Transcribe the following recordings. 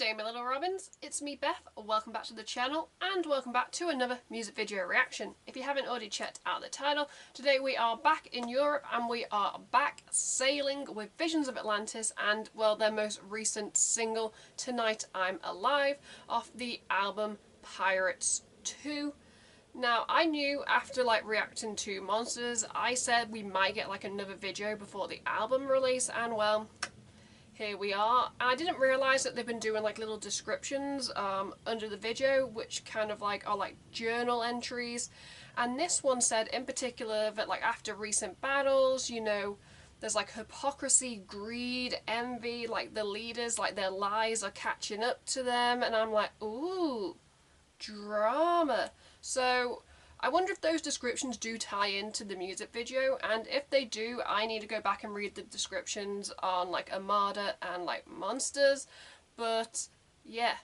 day my little robins, it's me Beth, welcome back to the channel and welcome back to another music video reaction. If you haven't already checked out the title, today we are back in Europe and we are back sailing with Visions of Atlantis and, well, their most recent single, Tonight I'm Alive, off the album Pirates 2. Now, I knew after reacting to Monsters, I said we might get another video before the album release, and well, here we are. I didn't realise that they've been doing little descriptions under the video, which kind of are journal entries, and this one said in particular that after recent battles, you know, there's hypocrisy, greed, envy, the leaders, their lies are catching up to them, and I'm like, ooh, drama. So I wonder if those descriptions do tie into the music video, and if they do, I need to go back and read the descriptions on Armada and Monsters. But yeah,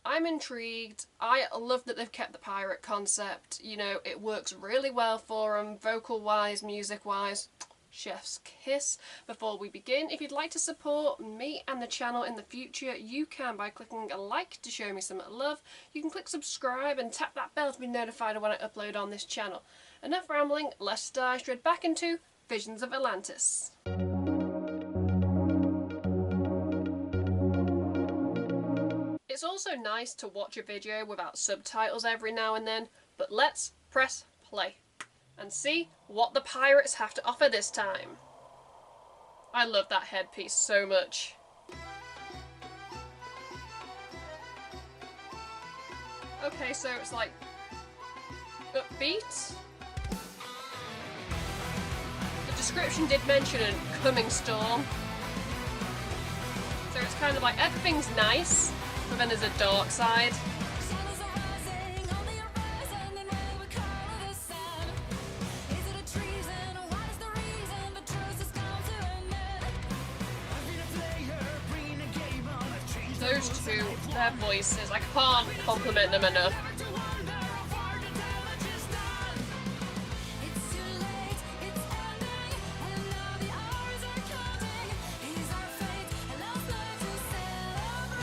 I'm intrigued. I love that they've kept the pirate concept. You know, it works really well for them, vocal wise, music wise. Chef's kiss. Before we begin, if you'd like to support me and the channel in the future, you can by clicking a like to show me some love. You can click subscribe and tap that bell to be notified when I upload on this channel. Enough rambling, let's dive straight back into Visions of Atlantis. It's also nice to watch a video without subtitles every now and then, but let's press play and see what the pirates have to offer this time. I love that headpiece so much. Okay, so it's upbeat. The description did mention a coming storm. So it's kind of everything's nice, but then there's a dark side. Those two, their voices, I can't compliment them enough.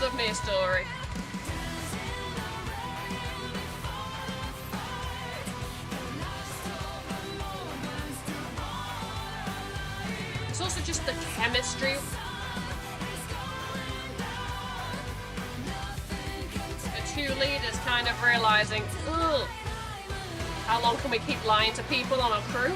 Love me a story. It's also just the chemistry. Two leaders kind of realising, ugh, how long can we keep lying to people on our crew?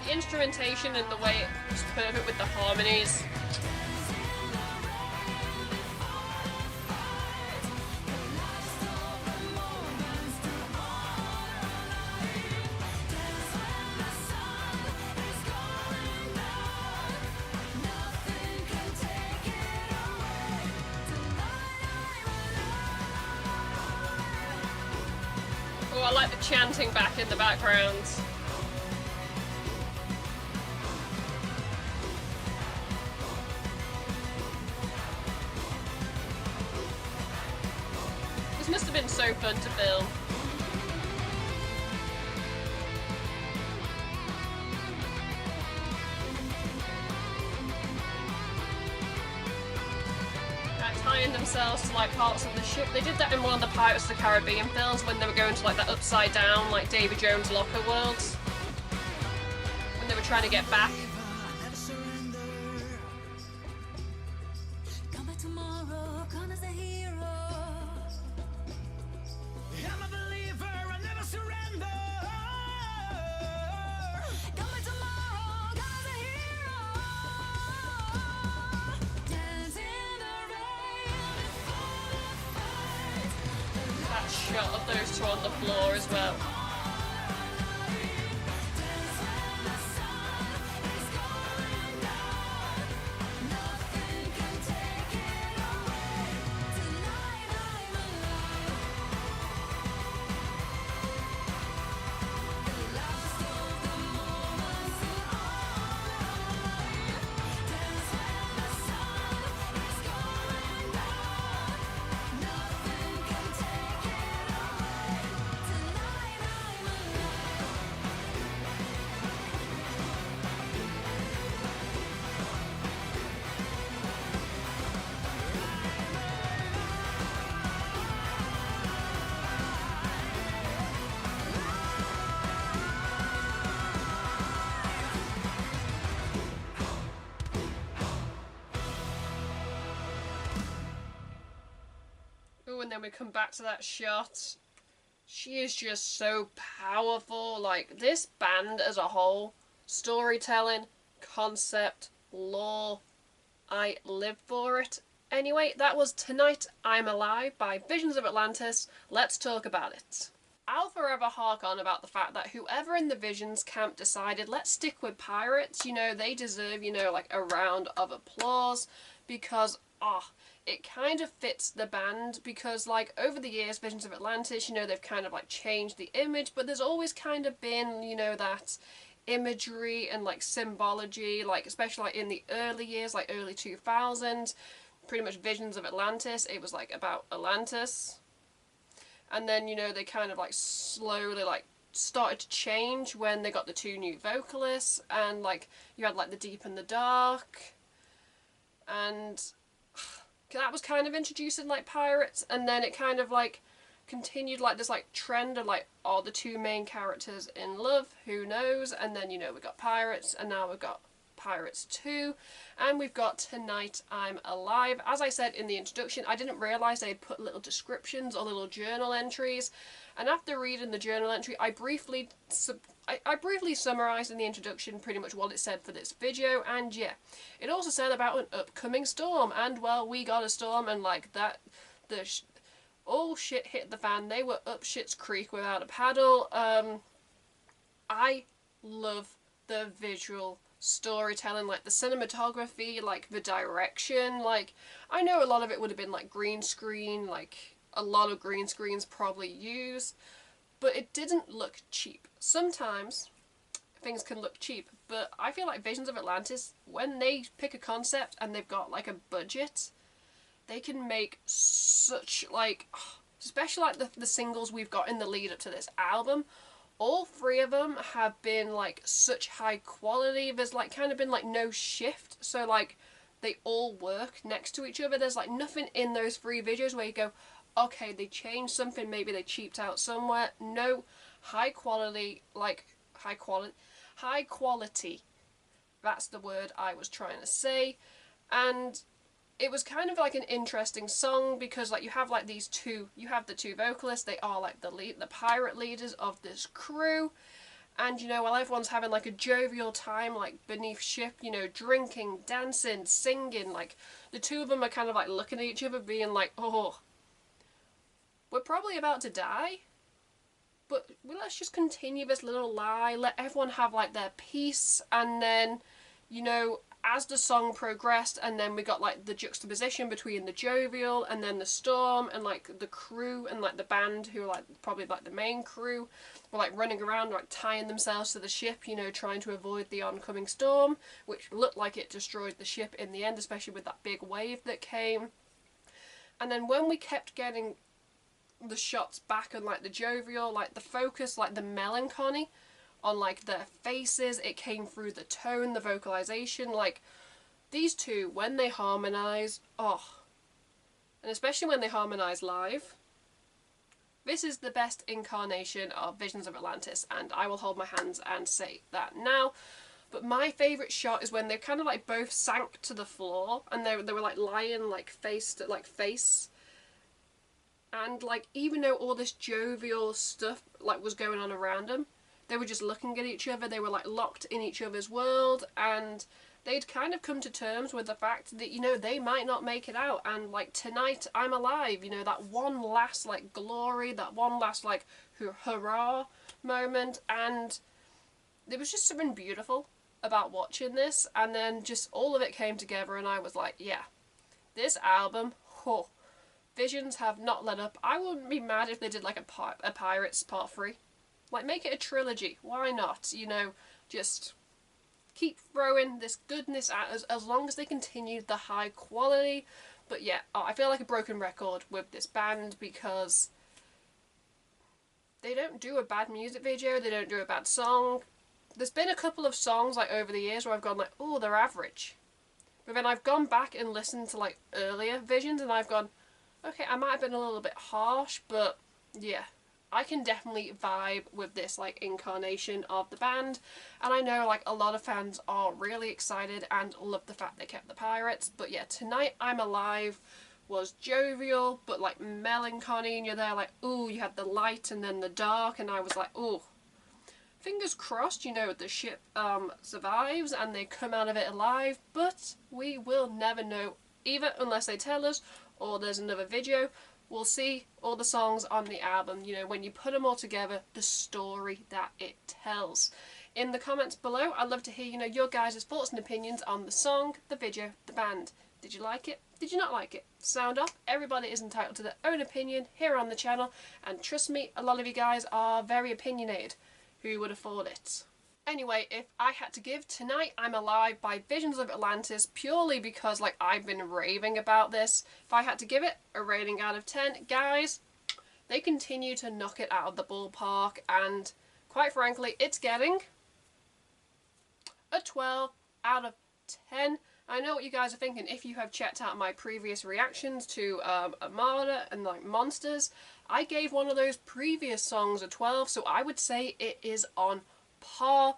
The instrumentation and the way it's perfect with the harmonies. Oh, I like the chanting back in the background. This must have been so fun to film. Tying themselves to parts of the ship. They did that in one of the Pirates of the Caribbean films when they were going to that upside down Davy Jones' locker worlds. When they were trying to get back. Shot of those two on the floor as well. again, we come back to that shot. She is just so powerful. Like, this band as a whole, storytelling, concept, lore, I live for it. Anyway, that was Tonight I'm Alive by Visions of Atlantis. Let's talk about it. I'll forever hark on about the fact that whoever in the Visions camp decided, let's stick with pirates, you know, they deserve, you know, like a round of applause, because, it kind of fits the band, because, like, over the years, Visions of Atlantis, you know, they've kind of, like, changed the image, but there's always kind of been, you know, that imagery and, like, symbology, like, especially, like, in the early years, like, early 2000s, pretty much Visions of Atlantis, it was, like, about Atlantis. And then, you know, they kind of like slowly like started to change when they got the two new vocalists, and like you had like the Deep and the Dark, and that was kind of introducing like pirates, and then it kind of like continued like this like trend of like, are the two main characters in love, who knows, and then, you know, we got pirates, and now we've got Pirates 2, and we've got Tonight I'm Alive. As I said in the introduction, I didn't realise they'd put little descriptions or little journal entries, and after reading the journal entry, I briefly summarised in the introduction pretty much what it said for this video, and yeah, it also said about an upcoming storm, and well, we got a storm, and like that, all shit hit the fan. They were up shit's creek without a paddle. I love the visual storytelling, like the cinematography, like the direction. Like, I know a lot of it would have been like green screen, like a lot of green screens probably used, but it didn't look cheap. Sometimes things can look cheap, but I feel like Visions of Atlantis, when they pick a concept and they've got like a budget, they can make such like, especially like the singles we've got in the lead up to this album, all three of them have been like such high quality. There's like kind of been like no shift, so like they all work next to each other. There's like nothing in those three videos where you go, okay, they changed something, maybe they cheaped out somewhere. No, high quality, like high quality, that's the word I was trying to say. And it was kind of like an interesting song, because like you have like these two, you have the two vocalists, they are like the pirate leaders of this crew, and you know, while everyone's having like a jovial time like beneath ship, you know, drinking, dancing, singing, like the two of them are kind of like looking at each other being like, oh, we're probably about to die, but let's just continue this little lie, let everyone have like their peace. And then, you know, as the song progressed, and then we got like the juxtaposition between the jovial and then the storm, and like the crew and like the band, who are like probably like the main crew, were like running around like tying themselves to the ship, you know, trying to avoid the oncoming storm, which looked like it destroyed the ship in the end, especially with that big wave that came. And then when we kept getting the shots back on like the jovial, like the focus, like the melancholy on like their faces, it came through the tone, the vocalization. Like these two, when they harmonize, and especially when they harmonize live, this is the best incarnation of Visions of Atlantis, and I will hold my hands and say that now. But my favourite shot is when they kind of like both sank to the floor, and they were like lying like face to like face, and like even though all this jovial stuff like was going on around them, they were just looking at each other, they were like locked in each other's world, and they'd kind of come to terms with the fact that, you know, they might not make it out, and like Tonight I'm Alive, you know, that one last like glory, that one last like hurrah moment, and there was just something beautiful about watching this. And then just all of it came together, and I was like, yeah, this album, Visions have not let up. I wouldn't be mad if they did like a Pirates Part 3. Like, make it a trilogy. Why not? You know, just keep throwing this goodness at us as long as they continue the high quality. But yeah, I feel like a broken record with this band, because they don't do a bad music video, they don't do a bad song. There's been a couple of songs like over the years where I've gone like, oh, they're average. But then I've gone back and listened to like earlier Visions, and I've gone, okay, I might have been a little bit harsh, but yeah, I can definitely vibe with this like incarnation of the band. And I know like a lot of fans are really excited and love the fact they kept the pirates. But yeah, Tonight I'm Alive was jovial but like melancholy, and you're there like, ooh, you had the light and then the dark, and I was like, ooh, fingers crossed, you know, the ship survives and they come out of it alive, but we will never know, either unless they tell us or there's another video. We'll see all the songs on the album, you know, when you put them all together, the story that it tells. In the comments below, I'd love to hear, you know, your guys' thoughts and opinions on the song, the video, the band. Did you like it? Did you not like it? Sound off. Everybody is entitled to their own opinion here on the channel, and trust me, a lot of you guys are very opinionated. Who would have thought it? Anyway, if I had to give Tonight I'm Alive by Visions of Atlantis, purely because like I've been raving about this, if I had to give it a rating out of 10, guys, they continue to knock it out of the ballpark, and quite frankly, it's getting a 12 out of 10. I know what you guys are thinking if you have checked out my previous reactions to Armada and like Monsters. I gave one of those previous songs a 12, so I would say it is on par.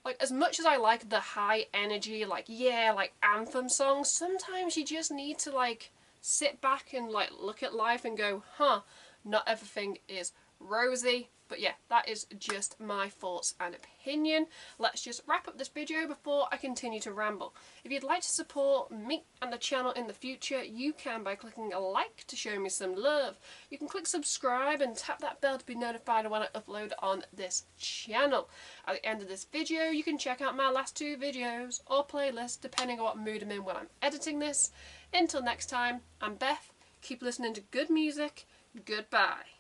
Like, as much as I like the high energy, like, yeah, like anthem songs, sometimes you just need to like sit back and like look at life and go, huh, not everything is rosy. But yeah, that is just my thoughts and opinion. Let's just wrap up this video before I continue to ramble. If you'd like to support me and the channel in the future, you can by clicking a like to show me some love. You can click subscribe and tap that bell to be notified when I upload on this channel. At the end of this video, you can check out my last 2 videos or playlists, depending on what mood I'm in when I'm editing this. Until next time, I'm Beth. Keep listening to good music. Goodbye.